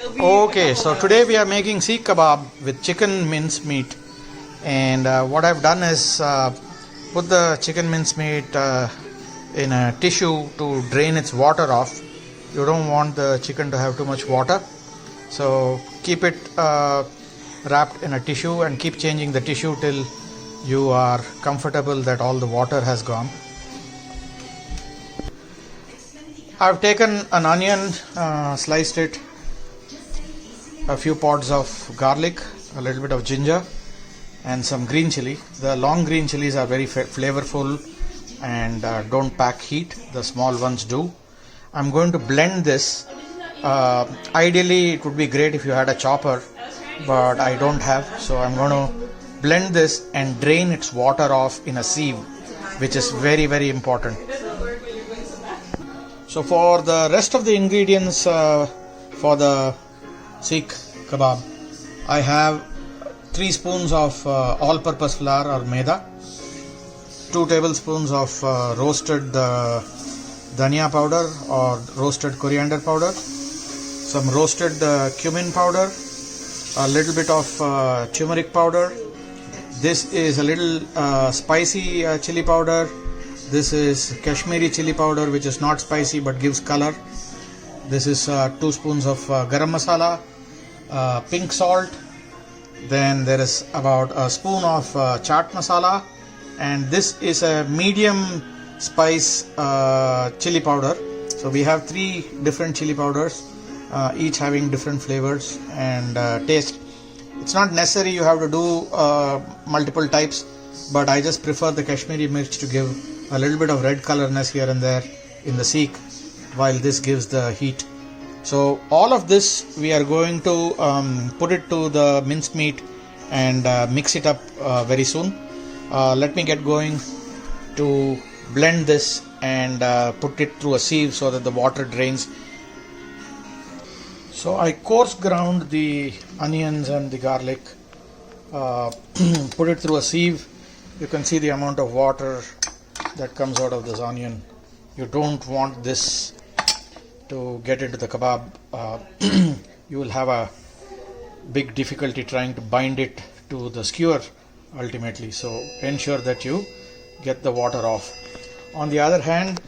Okay, so today we are making seekh kebab with chicken mince meat, and what I've done is put the chicken mince meat in a tissue to drain its water off. You don't want the chicken to have too much water, so keep it wrapped in a tissue and keep changing the tissue till you are comfortable that all the water has gone. I've taken an onion, sliced it, a few pods of garlic, a little bit of ginger, and some green chili. The long green chilies are very flavorful and don't pack heat. The small ones do. I'm going to blend this. Ideally, it would be great if you had a chopper, but I don't have. So I'm going to blend this and drain its water off in a sieve, which is very, very important. So for the rest of the ingredients for the seekh kebab, I have 3 spoons of all-purpose flour or maida, 2 tablespoons of roasted dhania powder or roasted coriander powder, some roasted cumin powder, a little bit of turmeric powder. This is a little spicy chili powder. This is Kashmiri chili powder, which is not spicy but gives color. This is 2 spoons of garam masala, pink salt. Then there is about a spoon of chaat masala, and this is a medium spice chili powder. So we have 3 different chili powders, each having different flavors and taste. It's not necessary you have to do multiple types, but I just prefer the Kashmiri mirch to give a little bit of red colorness here and there in the seekh, while this gives the heat. So all of this we are going to put it to the minced meat and mix it up very soon. Let me get going to blend this and put it through a sieve so that the water drains. So I coarse ground the onions and the garlic, put it through a sieve. You can see the amount of water that comes out of this onion. You don't want this to get into the kebab. You will have a big difficulty trying to bind it to the skewer ultimately, so ensure that you get the water off. On the other hand,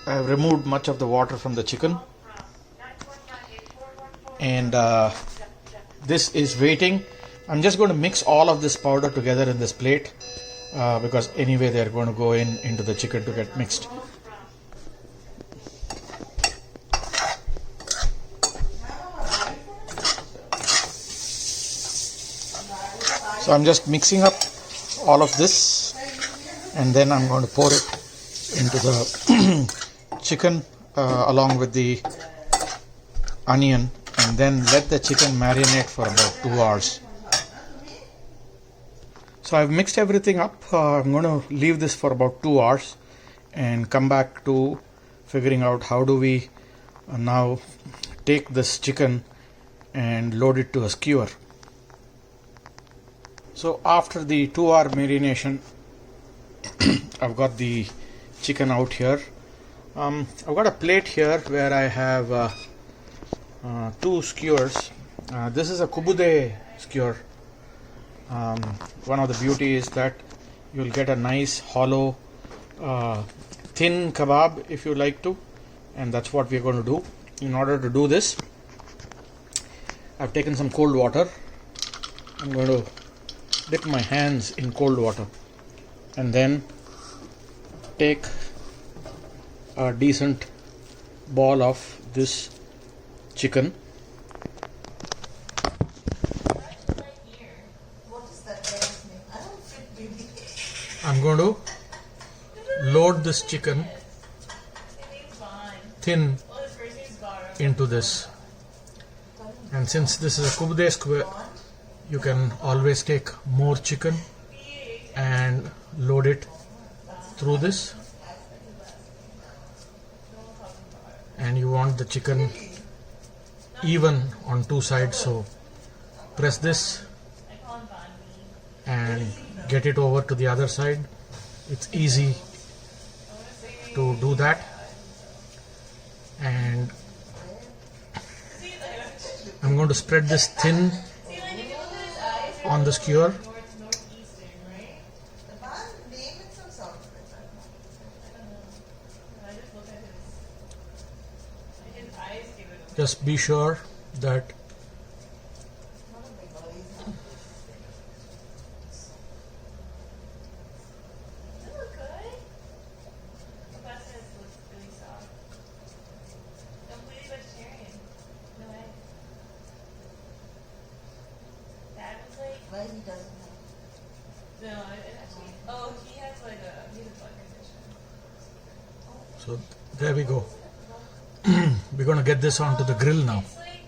I have removed much of the water from the chicken, and this is waiting. I'm just going to mix all of this powder together in this plate because anyway they are going to go into the chicken to get mixed. So I'm just mixing up all of this, and then I'm going to pour it into the chicken along with the onion, and then let the chicken marinate for about 2 hours. So I've mixed everything up. I'm going to leave this for about 2 hours and come back to figuring out how do we now take this chicken and load it to a skewer. So after the 2-hour marination, I've got the chicken out here. I've got a plate here where I have 2 skewers. This is a Kubude skewer. One of the beauty is that you'll get a nice hollow thin kebab if you like to, and that's what we're going to do. In order to do this, I've taken some cold water. I'm going to dip my hands in cold water and then take a decent ball of this chicken. I'm going to load this chicken thin into this, and since this is a Kubude square, you can always take more chicken and load it through this, and you want the chicken even on 2 sides, so press this and get it over to the other side. It's easy to do that, and going to spread this thin on the skewer. Just be sure that But he doesn't have. No, it actually. Oh, he has like he has a blood condition. so there we go. We're going to get this onto the grill now. It's like,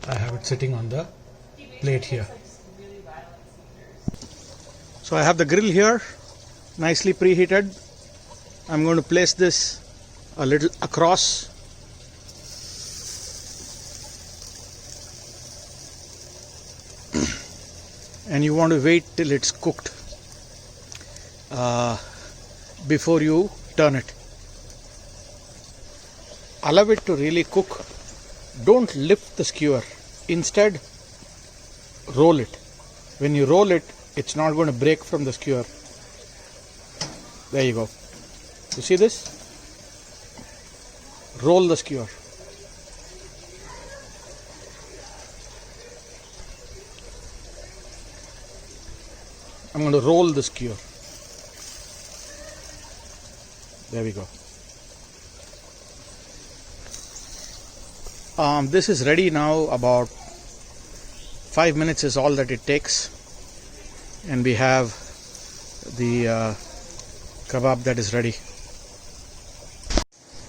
I have it sitting on the plate here. really violent seizures. So I have the grill here, nicely preheated. I'm going to place this a little across. And you want to wait till it's cooked before you turn it. Allow it to really cook. Don't lift the skewer. Instead, roll it. When you roll it, it's not going to break from the skewer. There you go. You see this? Roll the skewer. I'm going to roll the skewer. There we go. This is ready now. About 5 minutes is all that it takes, and we have the kebab that is ready.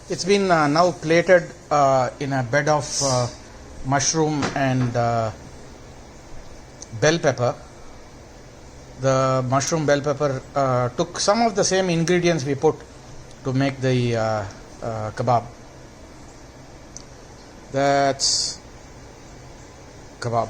It's been now plated in a bed of mushroom and bell pepper. The mushroom bell pepper took some of the same ingredients we put to make the kebab. That's kebab.